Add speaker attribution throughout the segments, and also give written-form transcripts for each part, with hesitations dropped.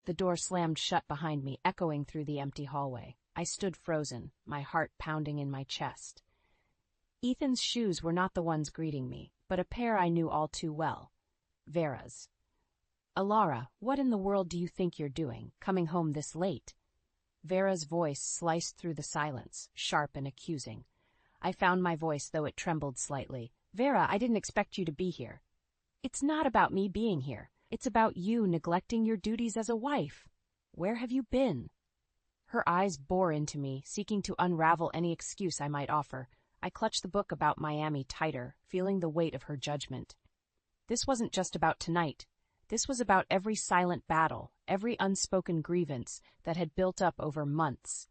Speaker 1: The door slammed shut behind me, echoing through the empty hallway. I stood frozen, my heart pounding in my chest. Ethan's shoes were not the ones greeting me, but a pair I knew all too well. Vera's. "Alara, what in the world do you think you're doing, coming home this late?" Vera's voice sliced through the silence, sharp and accusing. I found my voice, though it trembled slightly. "Vera, I didn't expect you to be here." "It's not about me being here. It's about you neglecting your duties as a wife. Where have you been?" Her eyes bore into me, seeking to unravel any excuse I might offer. I clutched the book about Miami tighter, feeling the weight of her judgment. This wasn't just about tonight. This was about every silent battle, every unspoken grievance that had built up over months.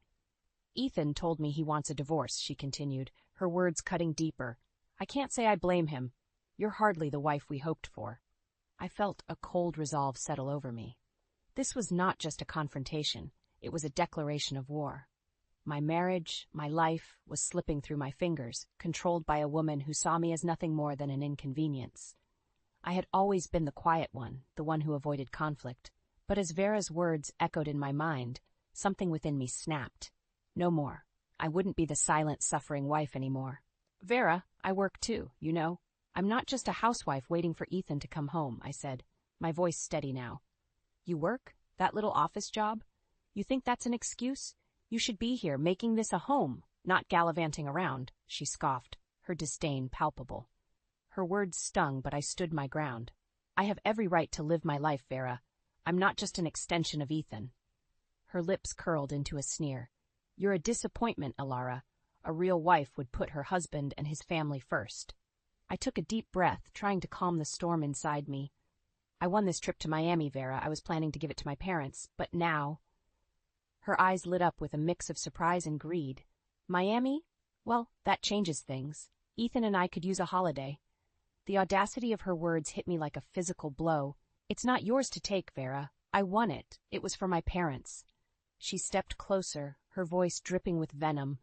Speaker 1: "Ethan told me he wants a divorce," she continued, her words cutting deeper. "I can't say I blame him. You're hardly the wife we hoped for." I felt a cold resolve settle over me. This was not just a confrontation. It was a declaration of war. My marriage, my life, was slipping through my fingers, controlled by a woman who saw me as nothing more than an inconvenience. I had always been the quiet one, the one who avoided conflict. But as Vera's words echoed in my mind, something within me snapped. No more. I wouldn't be the silent, suffering wife anymore. "Vera, I work too, you know. I'm not just a housewife waiting for Ethan to come home," I said, my voice steady now. "You work? That little office job? You think that's an excuse? You should be here, making this a home, not gallivanting around," she scoffed, her disdain palpable. Her words stung, but I stood my ground. "I have every right to live my life, Vera. I'm not just an extension of Ethan." Her lips curled into a sneer. "You're a disappointment, Alara. A real wife would put her husband and his family first." I took a deep breath, trying to calm the storm inside me. "I won this trip to Miami, Vera. I was planning to give it to my parents, but now—" Her eyes lit up with a mix of surprise and greed. "Miami? Well, that changes things. Ethan and I could use a holiday." The audacity of her words hit me like a physical blow. "It's not yours to take, Vera. I won it. It was for my parents." She stepped closer, her voice dripping with venom.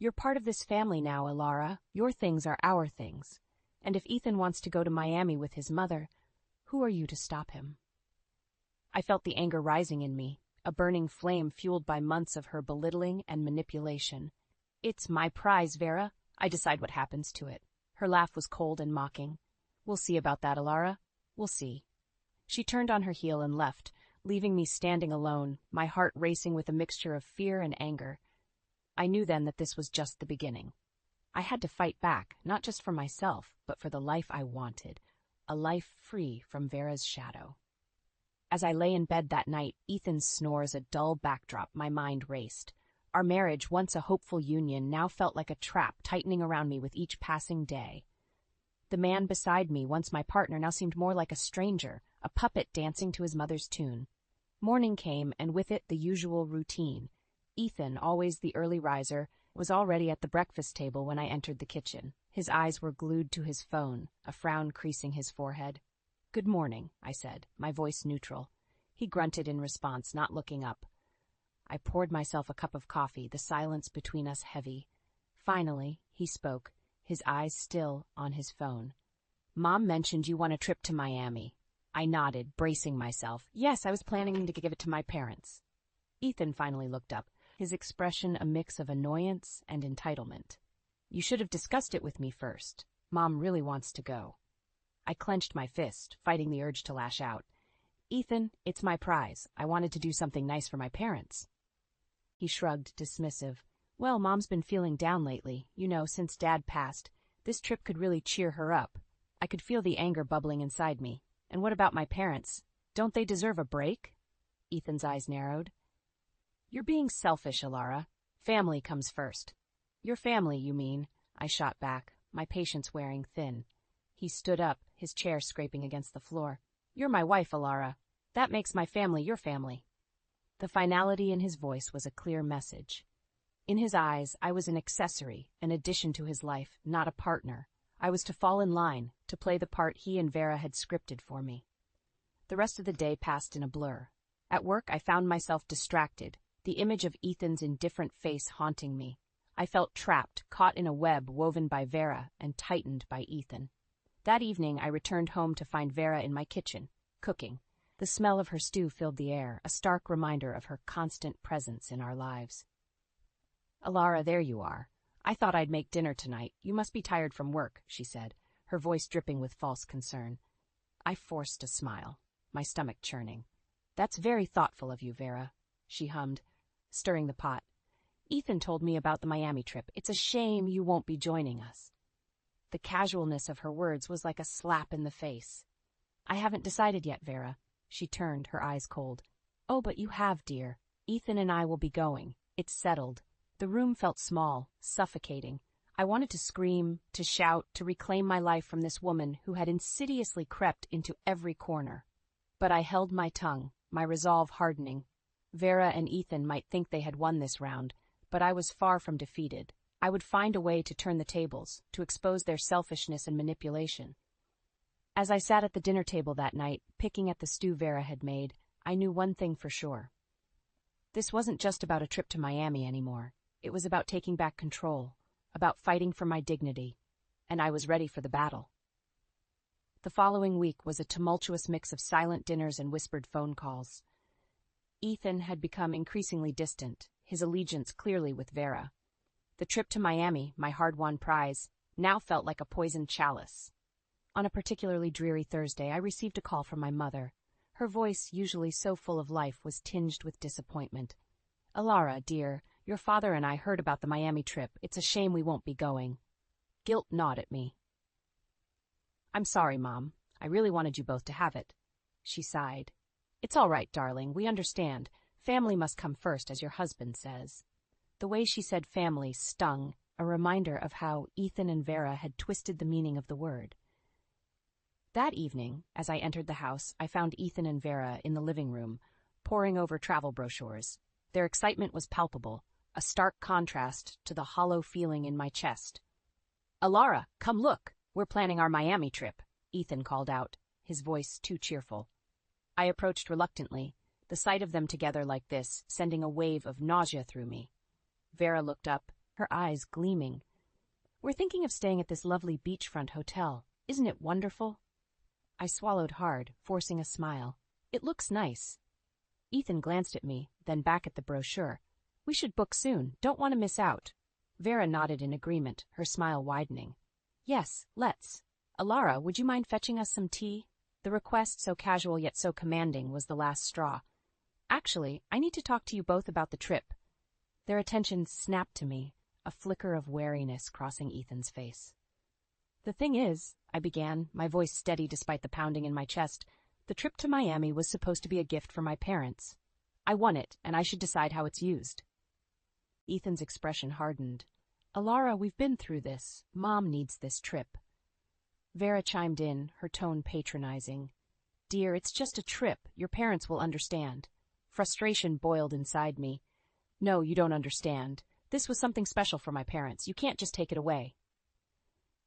Speaker 1: "You're part of this family now, Alara. Your things are our things. And if Ethan wants to go to Miami with his mother, who are you to stop him?" I felt the anger rising in me, a burning flame fueled by months of her belittling and manipulation. "It's my prize, Vera. I decide what happens to it." Her laugh was cold and mocking. "We'll see about that, Alara. We'll see." She turned on her heel and left, leaving me standing alone, my heart racing with a mixture of fear and anger. I knew then that this was just the beginning. I had to fight back, not just for myself, but for the life I wanted, a life free from Vera's shadow. As I lay in bed that night, Ethan's snores a dull backdrop, my mind raced. Our marriage, once a hopeful union, now felt like a trap tightening around me with each passing day. The man beside me, once my partner, now seemed more like a stranger, a puppet dancing to his mother's tune. Morning came, and with it the usual routine. Ethan, always the early riser, was already at the breakfast table when I entered the kitchen. His eyes were glued to his phone, a frown creasing his forehead. "Good morning," I said, my voice neutral. He grunted in response, not looking up. I poured myself a cup of coffee, the silence between us heavy. Finally, he spoke, his eyes still on his phone. "Mom mentioned you want a trip to Miami." I nodded, bracing myself. "Yes, I was planning to give it to my parents." Ethan finally looked up, his expression a mix of annoyance and entitlement. "You should have discussed it with me first. Mom really wants to go." I clenched my fist, fighting the urge to lash out. "Ethan, it's my prize. I wanted to do something nice for my parents." He shrugged, dismissive. "Well, Mom's been feeling down lately, since Dad passed. This trip could really cheer her up." I could feel the anger bubbling inside me. "And what about my parents? Don't they deserve a break?" Ethan's eyes narrowed. "You're being selfish, Alara. Family comes first." "Your family, you mean," I shot back, my patience wearing thin. He stood up, his chair scraping against the floor. "You're my wife, Alara. That makes my family your family." The finality in his voice was a clear message. In his eyes, I was an accessory, an addition to his life, not a partner. I was to fall in line, to play the part he and Vera had scripted for me. The rest of the day passed in a blur. At work, I found myself distracted, the image of Ethan's indifferent face haunting me. I felt trapped, caught in a web woven by Vera and tightened by Ethan. That evening, I returned home to find Vera in my kitchen, cooking. The smell of her stew filled the air, a stark reminder of her constant presence in our lives. "Alara, there you are. I thought I'd make dinner tonight. You must be tired from work," she said, her voice dripping with false concern. I forced a smile, my stomach churning. "That's very thoughtful of you, Vera," she hummed, stirring the pot. "Ethan told me about the Miami trip. It's a shame you won't be joining us." The casualness of her words was like a slap in the face. "I haven't decided yet, Vera." She turned, her eyes cold. "Oh, but you have, dear. Ethan and I will be going. It's settled." The room felt small, suffocating. I wanted to scream, to shout, to reclaim my life from this woman who had insidiously crept into every corner. But I held my tongue, my resolve hardening. Vera and Ethan might think they had won this round, but I was far from defeated. I would find a way to turn the tables, to expose their selfishness and manipulation. As I sat at the dinner table that night, picking at the stew Vera had made, I knew one thing for sure. This wasn't just about a trip to Miami anymore. It was about taking back control, about fighting for my dignity, and I was ready for the battle. The following week was a tumultuous mix of silent dinners and whispered phone calls. Ethan had become increasingly distant, his allegiance clearly with Vera. The trip to Miami, my hard-won prize, now felt like a poisoned chalice. On a particularly dreary Thursday, I received a call from my mother. Her voice, usually so full of life, was tinged with disappointment. "Alara, dear, your father and I heard about the Miami trip. It's a shame we won't be going." Guilt gnawed at me. "I'm sorry, Mom. I really wanted you both to have it." She sighed. "It's all right, darling. We understand. Family must come first, as your husband says." The way she said family stung, a reminder of how Ethan and Vera had twisted the meaning of the word. That evening, as I entered the house, I found Ethan and Vera in the living room, poring over travel brochures. Their excitement was palpable, a stark contrast to the hollow feeling in my chest. "Alara, come look! We're planning our Miami trip," Ethan called out, his voice too cheerful. I approached reluctantly, the sight of them together like this sending a wave of nausea through me. Vera looked up, her eyes gleaming. "We're thinking of staying at this lovely beachfront hotel. Isn't it wonderful?" I swallowed hard, forcing a smile. "It looks nice." Ethan glanced at me, then back at the brochure. "We should book soon. Don't want to miss out." Vera nodded in agreement, her smile widening. "Yes, let's. Alara, would you mind fetching us some tea?" The request, so casual yet so commanding, was the last straw. "Actually, I need to talk to you both about the trip." Their attention snapped to me, a flicker of wariness crossing Ethan's face. "The thing is," I began, my voice steady despite the pounding in my chest, "the trip to Miami was supposed to be a gift for my parents. I won it, and I should decide how it's used." Ethan's expression hardened. "Alara, we've been through this. Mom needs this trip." Vera chimed in, her tone patronizing. "Dear, it's just a trip. Your parents will understand." Frustration boiled inside me. "No, you don't understand. This was something special for my parents. You can't just take it away."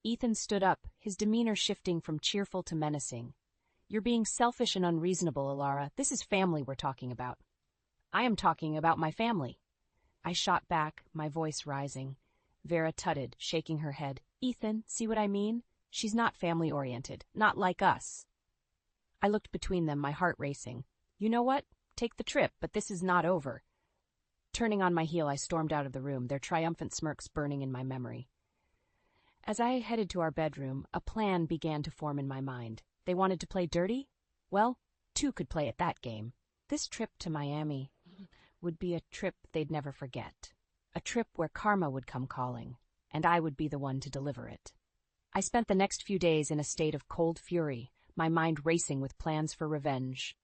Speaker 1: Ethan stood up, his demeanor shifting from cheerful to menacing. "You're being selfish and unreasonable, Alara. This is family we're talking about." "I am talking about my family." I shot back, my voice rising. Vera tutted, shaking her head. "Ethan, see what I mean? She's not family-oriented, not like us." I looked between them, my heart racing. "You know what? Take the trip, but this is not over." Turning on my heel, I stormed out of the room, their triumphant smirks burning in my memory. As I headed to our bedroom, a plan began to form in my mind. They wanted to play dirty? Well, two could play at that game. This trip to Miami would be a trip they'd never forget. A trip where karma would come calling, and I would be the one to deliver it. I spent the next few days in a state of cold fury, my mind racing with plans for revenge.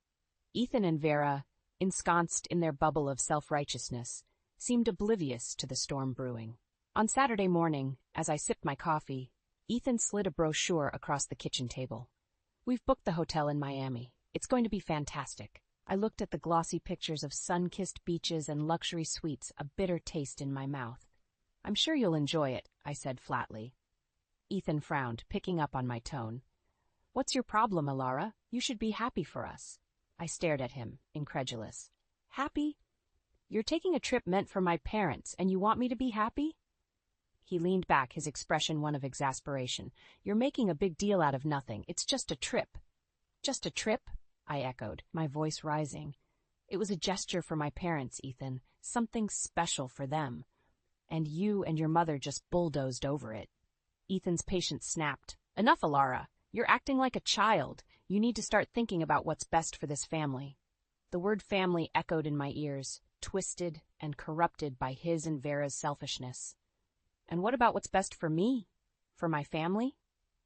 Speaker 1: Ethan and Vera, ensconced in their bubble of self-righteousness, seemed oblivious to the storm brewing. On Saturday morning, as I sipped my coffee, Ethan slid a brochure across the kitchen table. "We've booked the hotel in Miami. It's going to be fantastic." I looked at the glossy pictures of sun-kissed beaches and luxury suites, a bitter taste in my mouth. "I'm sure you'll enjoy it," I said flatly. Ethan frowned, picking up on my tone. "What's your problem, Alara? You should be happy for us." I stared at him, incredulous. "Happy? You're taking a trip meant for my parents, and you want me to be happy?" He leaned back, his expression one of exasperation. "You're making a big deal out of nothing. It's just a trip." "Just a trip?" I echoed, my voice rising. It was a gesture for my parents, Ethan, something special for them. And you and your mother just bulldozed over it. Ethan's patience snapped. Enough, Alara. You're acting like a child. You need to start thinking about what's best for this family. The word family echoed in my ears, twisted and corrupted by his and Vera's selfishness. And what about what's best for me? For my family?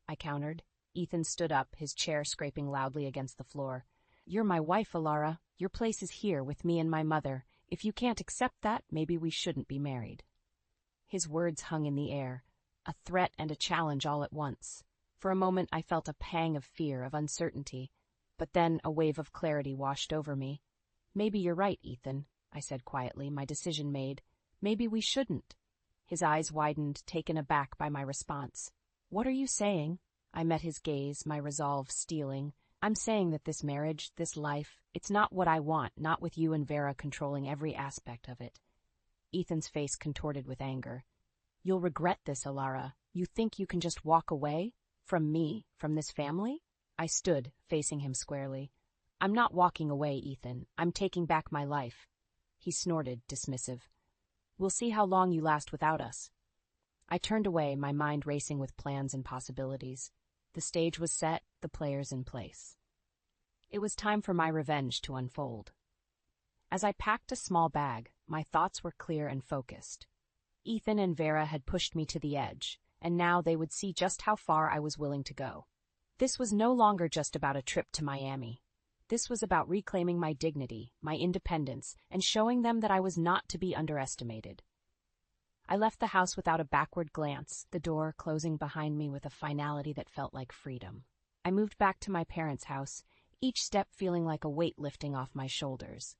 Speaker 1: I countered. Ethan stood up, his chair scraping loudly against the floor. You're my wife, Alara. Your place is here with me and my mother. If you can't accept that, maybe we shouldn't be married. His words hung in the air, a threat and a challenge all at once. For a moment I felt a pang of fear, of uncertainty, but then a wave of clarity washed over me. Maybe you're right, Ethan, I said quietly, my decision made. Maybe we shouldn't. His eyes widened, taken aback by my response. What are you saying? I met his gaze, my resolve steeling. I'm saying that this marriage, this life, it's not what I want, not with you and Vera controlling every aspect of it. Ethan's face contorted with anger. You'll regret this, Alara. You think you can just walk away? From me? From this family? I stood, facing him squarely. I'm not walking away, Ethan. I'm taking back my life. He snorted, dismissive. We'll see how long you last without us. I turned away, my mind racing with plans and possibilities. The stage was set, the players in place. It was time for my revenge to unfold. As I packed a small bag, my thoughts were clear and focused. Ethan and Vera had pushed me to the edge, and now they would see just how far I was willing to go. This was no longer just about a trip to Miami. This was about reclaiming my dignity, my independence, and showing them that I was not to be underestimated. I left the house without a backward glance, the door closing behind me with a finality that felt like freedom. I moved back to my parents' house, each step feeling like a weight lifting off my shoulders.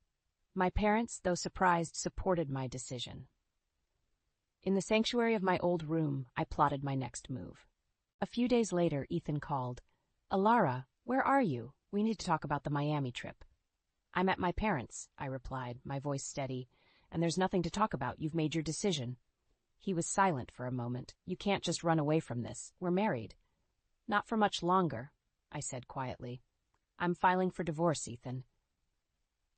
Speaker 1: My parents, though surprised, supported my decision. In the sanctuary of my old room, I plotted my next move. A few days later, Ethan called. Alara, where are you? We need to talk about the Miami trip. I'm at my parents', I replied, my voice steady. And there's nothing to talk about. You've made your decision. He was silent for a moment. You can't just run away from this. We're married. Not for much longer, I said quietly. I'm filing for divorce, Ethan.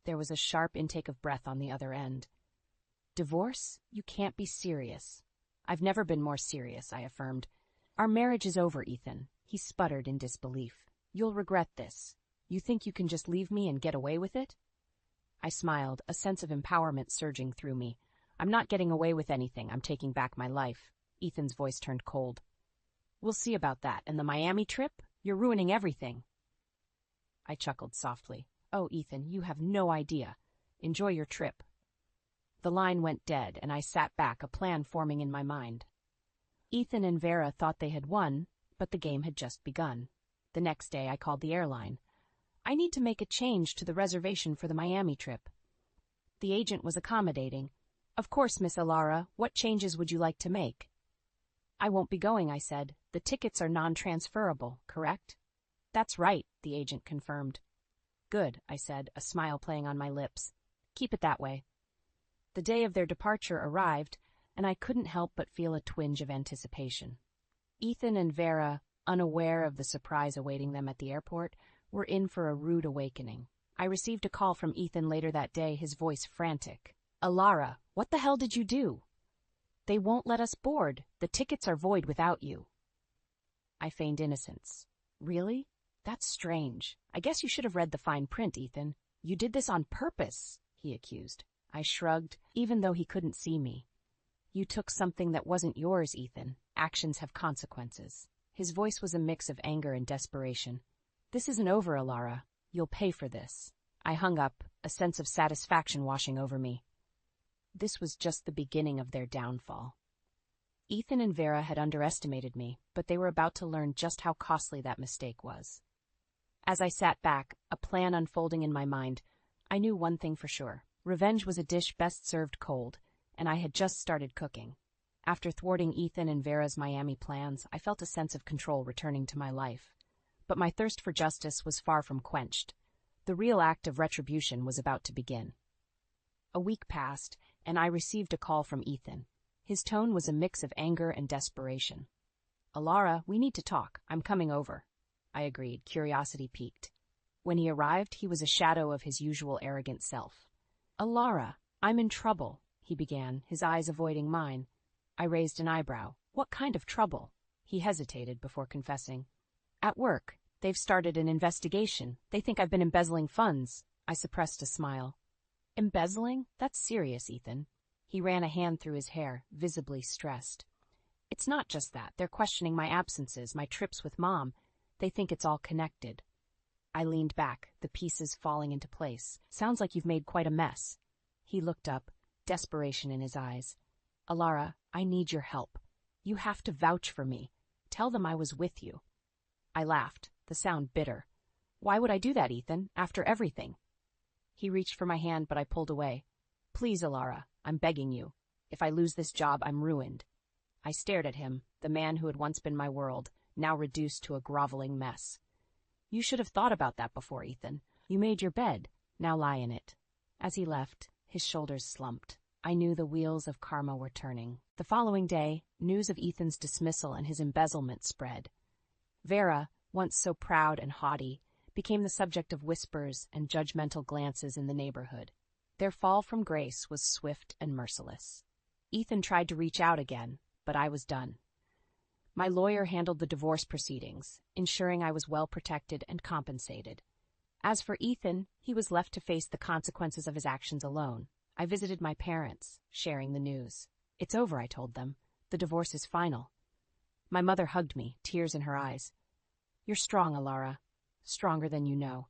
Speaker 1: There was a sharp intake of breath on the other end. Divorce? You can't be serious. I've never been more serious, I affirmed. Our marriage is over, Ethan. He sputtered in disbelief. You'll regret this. You think you can just leave me and get away with it? I smiled, a sense of empowerment surging through me. I'm not getting away with anything. I'm taking back my life. Ethan's voice turned cold. We'll see about that. And the Miami trip? You're ruining everything. I chuckled softly. Oh, Ethan, you have no idea. Enjoy your trip. The line went dead, and I sat back, a plan forming in my mind. Ethan and Vera thought they had won, but the game had just begun. The next day, I called the airline. I need to make a change to the reservation for the Miami trip. The agent was accommodating. Of course, Miss Alara, what changes would you like to make? I won't be going, I said. The tickets are non-transferable, correct? That's right, the agent confirmed. Good, I said, a smile playing on my lips. Keep it that way. The day of their departure arrived, and I couldn't help but feel a twinge of anticipation. Ethan and Vera, unaware of the surprise awaiting them at the airport, were in for a rude awakening. I received a call from Ethan later that day, his voice frantic. Alara, what the hell did you do? They won't let us board. The tickets are void without you. I feigned innocence. Really? That's strange. I guess you should have read the fine print, Ethan. You did this on purpose, he accused. I shrugged, even though he couldn't see me. You took something that wasn't yours, Ethan. Actions have consequences. His voice was a mix of anger and desperation. This isn't over, Alara. You'll pay for this. I hung up, a sense of satisfaction washing over me. This was just the beginning of their downfall. Ethan and Vera had underestimated me, but they were about to learn just how costly that mistake was. As I sat back, a plan unfolding in my mind, I knew one thing for sure. Revenge was a dish best served cold, and I had just started cooking. After thwarting Ethan and Vera's Miami plans, I felt a sense of control returning to my life. But my thirst for justice was far from quenched. The real act of retribution was about to begin. A week passed, and I received a call from Ethan. His tone was a mix of anger and desperation. Alara, we need to talk. I'm coming over. I agreed, curiosity piqued. When he arrived, he was a shadow of his usual arrogant self. "Alara, I'm in trouble," he began, his eyes avoiding mine. I raised an eyebrow. "What kind of trouble?" He hesitated before confessing. "At work. They've started an investigation. They think I've been embezzling funds." I suppressed a smile. "Embezzling? That's serious, Ethan." He ran a hand through his hair, visibly stressed. "It's not just that. They're questioning my absences, my trips with Mom. They think it's all connected." I leaned back, the pieces falling into place. "Sounds like you've made quite a mess." He looked up, desperation in his eyes. "Alara, I need your help. You have to vouch for me. Tell them I was with you." I laughed, the sound bitter. "Why would I do that, Ethan, after everything?" He reached for my hand, but I pulled away. "Please, Alara, I'm begging you. If I lose this job, I'm ruined." I stared at him, the man who had once been my world, now reduced to a groveling mess. "You should have thought about that before, Ethan. You made your bed. Now lie in it." As he left, his shoulders slumped. I knew the wheels of karma were turning. The following day, news of Ethan's dismissal and his embezzlement spread. Vera, once so proud and haughty, became the subject of whispers and judgmental glances in the neighborhood. Their fall from grace was swift and merciless. Ethan tried to reach out again, but I was done. My lawyer handled the divorce proceedings, ensuring I was well protected and compensated. As for Ethan, he was left to face the consequences of his actions alone. I visited my parents, sharing the news. "It's over," I told them. "The divorce is final." My mother hugged me, tears in her eyes. "You're strong, Alara. Stronger than you know."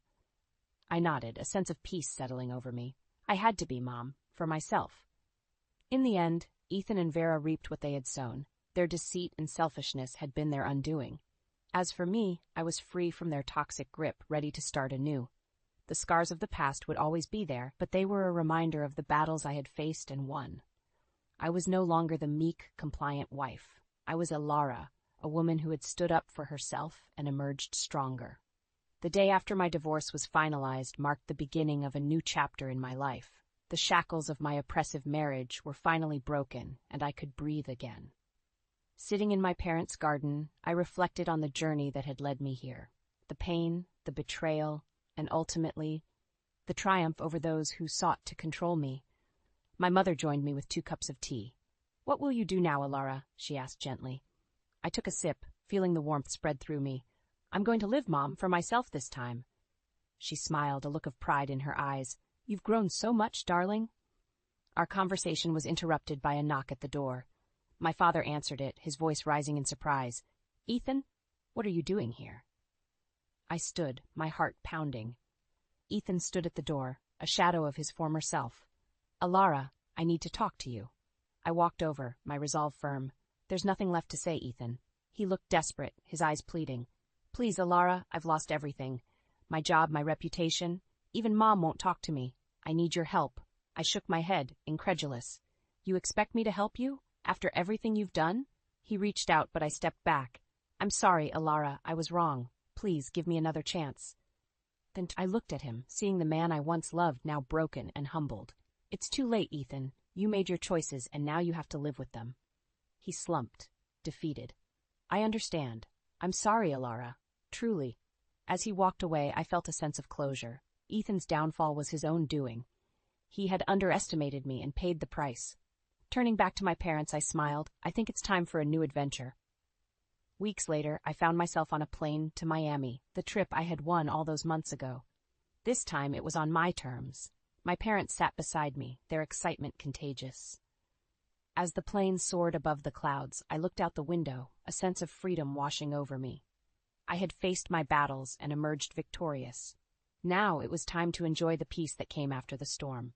Speaker 1: I nodded, a sense of peace settling over me. I had to be, Mom, for myself. In the end, Ethan and Vera reaped what they had sown. Their deceit and selfishness had been their undoing. As for me, I was free from their toxic grip, ready to start anew. The scars of the past would always be there, but they were a reminder of the battles I had faced and won. I was no longer the meek, compliant wife. I was Alara, a woman who had stood up for herself and emerged stronger. The day after my divorce was finalized marked the beginning of a new chapter in my life. The shackles of my oppressive marriage were finally broken, and I could breathe again. Sitting in my parents' garden, I reflected on the journey that had led me here. The pain, the betrayal, and ultimately, the triumph over those who sought to control me. My mother joined me with 2 cups of tea. "What will you do now, Alara?" she asked gently. I took a sip, feeling the warmth spread through me. "I'm going to live, Mom, for myself this time." She smiled, a look of pride in her eyes. "You've grown so much, darling." Our conversation was interrupted by a knock at the door. My father answered it, his voice rising in surprise. "Ethan, what are you doing here?" I stood, my heart pounding. Ethan stood at the door, a shadow of his former self. "Alara, I need to talk to you." I walked over, my resolve firm. "There's nothing left to say, Ethan." He looked desperate, his eyes pleading. "Please, Alara, I've lost everything. My job, my reputation. Even Mom won't talk to me. I need your help." I shook my head, incredulous. "You expect me to help you? After everything you've done?" He reached out, but I stepped back. "I'm sorry, Alara, I was wrong. Please give me another chance." Then I looked at him, seeing the man I once loved now broken and humbled. "It's too late, Ethan. You made your choices, and now you have to live with them." He slumped, defeated. "I understand. I'm sorry, Alara. Truly." As he walked away, I felt a sense of closure. Ethan's downfall was his own doing. He had underestimated me and paid the price. Turning back to my parents, I smiled. "I think it's time for a new adventure." Weeks later, I found myself on a plane to Miami, the trip I had won all those months ago. This time it was on my terms. My parents sat beside me, their excitement contagious. As the plane soared above the clouds, I looked out the window, a sense of freedom washing over me. I had faced my battles and emerged victorious. Now it was time to enjoy the peace that came after the storm.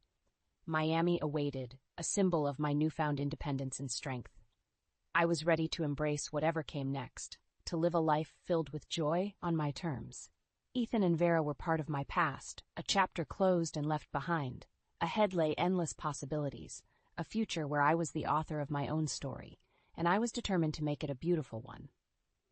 Speaker 1: Miami awaited, a symbol of my newfound independence and strength. I was ready to embrace whatever came next, to live a life filled with joy on my terms. Ethan and Vera were part of my past, a chapter closed and left behind. Ahead lay endless possibilities, a future where I was the author of my own story, and I was determined to make it a beautiful one.